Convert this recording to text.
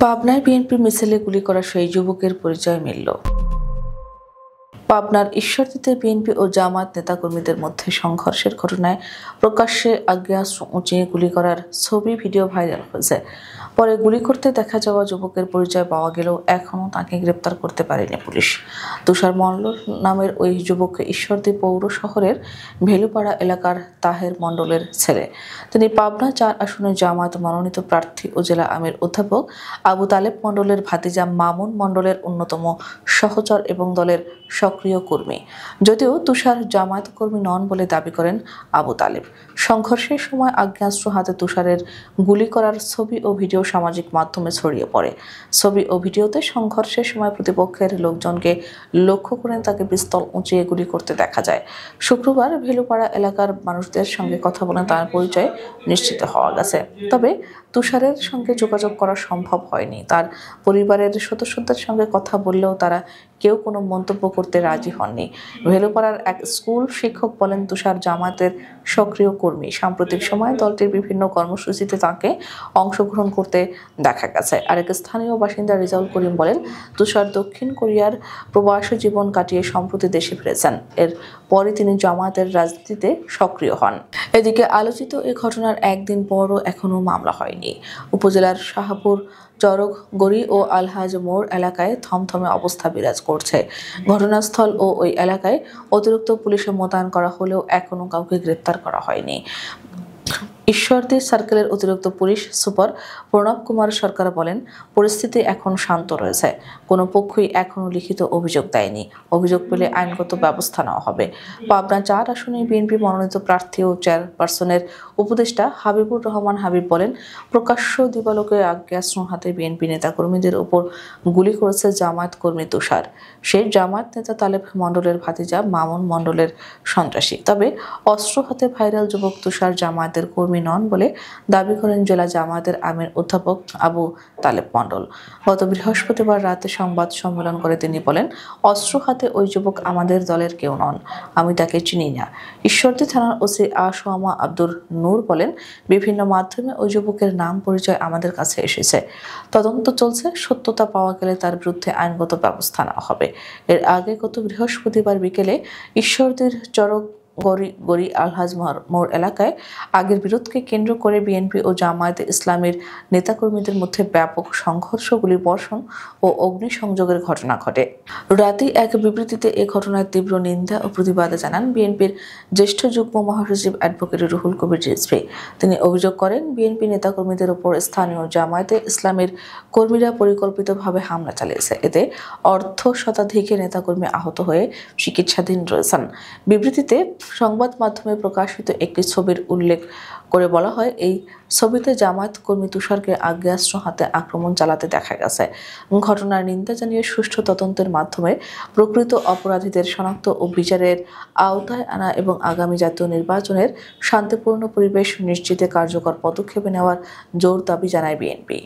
পাবনায় বিএনপির মিছিলে গুলি করা সেই যুবকের পরিচয় মিলল। পাবনার ঈশ্বরদীতে বিএনপি ও জামায়াত নেতাকর্মীদের মধ্যে সংঘর্ষের ঘটনায় প্রকাশ্যে আগ্নেয়াস্ত্র উঁচিয়ে গুলি করার ছবি ভিডিও ভাইরাল হয়েছে। পরে গুলি করতে দেখা যাওয়া যুবকের পরিচয় পাওয়া গেলেও এখনও তাকে গ্রেপ্তার করতে পারেনি পুলিশ। তুষার মণ্ডল নামের ওই যুবককে ঈশ্বরদী পৌর শহরের ভেলুপাড়া এলাকার তাহের মণ্ডলের ছেলে। তিনি পাবনা ৪ আসনে জামায়াত মনোনীত প্রার্থী ও জেলা আমির অধ্যাপক আবু তালেব মণ্ডলের ভাতিজা মামুন মণ্ডলের অন্যতম সহচর এবং দলের সক্রিয় কর্মী। যদিও তুষার জামায়াত কর্মী নন বলে দাবি করেন আবু তালেব। সংঘর্ষের সময় আগ্নেয়াস্ত্র হাতে তুষারের গুলি করার ছবি ও ভিডিও সামাজিক মাধ্যমে ছড়িয়ে পড়ে। ছবি ও ভিডিওতে সংঘর্ষের সময় প্রতিপক্ষের লোকজনকে লক্ষ্য করে তাকে পিস্তল উঁচিয়ে গুলি করতে দেখা যায়। শুক্রবার ভেলুপাড়া এলাকার মানুষদের সঙ্গে কথা বলে তার পরিচয় নিশ্চিত হওয়া গেছে। তবে তুষারের সঙ্গে যোগাযোগ করা সম্ভব হয়নি। তার পরিবারের সদস্যদের সঙ্গে কথা বললেও তারা কেউ কোনো মন্তব্য করতে রাজি হননি। ভেলুপাড়ার এক স্কুল শিক্ষক বলেন, তুষার জামায়াতের সক্রিয় কর্মী। সাম্প্রতিক সময়ে দলটির বিভিন্ন কর্মসূচিতে তাকে অংশগ্রহণ করতে দেখা গেছে। আরেক স্থানীয় বাসিন্দা রিজাউল করিম বলেন, তুষার দক্ষিণ কোরিয়ার প্রবাসী জীবন কাটিয়ে সম্প্রতি দেশে ফিরেছেন। এর পরে তিনি জামায়াতের রাজনীতিতে সক্রিয় হন। এদিকে আলোচিত এই ঘটনার একদিন পরও এখনও মামলা হয়নি। উপজেলার শাহপুর চরকগড়ি ও আলহাজ মোড় এলাকায় থমথমে অবস্থা বিরাজ করছে। ঘটনাস্থল ও ওই এলাকায় অতিরিক্ত পুলিশ মোতায়েন করা হলেও এখনও কাউকে গ্রেপ্তার করা হয়নি। ঈশ্বরদী সার্কেলের অতিরিক্ত পুলিশ সুপার প্রণব কুমার সরকার বলেন, পরিস্থিতি এখন শান্ত রয়েছে। কোনো পক্ষই এখনও লিখিত অভিযোগ দেয়নি। অভিযোগ পেলে আইনগত ব্যবস্থা নেওয়া হবে। পাবনা ৪ আসনে বিএনপি মনোনীত প্রার্থী ও চেয়ারপারসনের উপদেষ্টা হাবিবুর রহমান হাবিব বলেন, প্রকাশ্য দিবালোকে আগ্নেয়াস্ত্র হাতে বিএনপি নেতাকর্মীদের উপর গুলি করেছে জামায়াত কর্মী তুষার। সেই জামায়াত নেতা তালেব মণ্ডলের ভাতিজা মামুন মণ্ডলের সন্ত্রাসী। তবে অস্ত্র হাতে ভাইরাল যুবক তুষার জামায়াতের কর্মী নন বলে দাবি করেন জেলা জামায়াতের আমির অধ্যাপক আবু তালেব মণ্ডল। গত বৃহস্পতিবার রাতে সংবাদ সম্মেলন করে তিনি বলেন, অস্ত্র হাতে ওই যুবক আমাদের দলের কেউ নন, আমি তাকে চিনি না। ঈশ্বরদী থানার ওসি আশোয়ামা আব্দুর নূর বলেন, বিভিন্ন মাধ্যমে ওই যুবকের নাম পরিচয় আমাদের কাছে এসেছে। তদন্ত চলছে, সত্যতা পাওয়া গেলে তার বিরুদ্ধে আইনগত ব্যবস্থা নেওয়া হবে। এর আগে গত বৃহস্পতিবার বিকেলে ঈশ্বরদীর চরকগড়ি আলহাজ মোড় এলাকায় আগের বিরোধকে কেন্দ্র করে বিএনপি ও জামায়াতে ইসলামীর নেতাকর্মীদের মধ্যে ব্যাপক সংঘর্ষ, গুলিবর্ষণ ও অগ্নিসংযোগের ঘটনা ঘটে। রাতে এক বিবৃতিতে এ ঘটনার তীব্র নিন্দা ও প্রতিবাদ জানান বিএনপির জ্যেষ্ঠ যুগ্ম মহাসচিব অ্যাডভোকেট রুহুল কবির রিজভী। তিনি অভিযোগ করেন, বিএনপি নেতাকর্মীদের উপর স্থানীয় জামায়াতে ইসলামীর কর্মীরা পরিকল্পিতভাবে হামলা চালিয়েছে। এতে অর্ধ শতাধিক নেতাকর্মী আহত হয়ে চিকিৎসাধীন রয়েছেন। বিবৃতিতে সংবাদ মাধ্যমে প্রকাশিত একটি ছবির উল্লেখ করে বলা হয়, এই ছবিতে জামায়াত কর্মী তুষারকে আগ্নেয়াস্ত্র হাতে আক্রমণ চালাতে দেখা গেছে। ঘটনার নিন্দা জানিয়ে সুষ্ঠু তদন্তের মাধ্যমে প্রকৃত অপরাধীদের শনাক্ত ও বিচারের আওতায় আনা এবং আগামী জাতীয় নির্বাচনের শান্তিপূর্ণ পরিবেশ নিশ্চিতে কার্যকর পদক্ষেপ নেওয়ার জোর দাবি জানায় বিএনপি।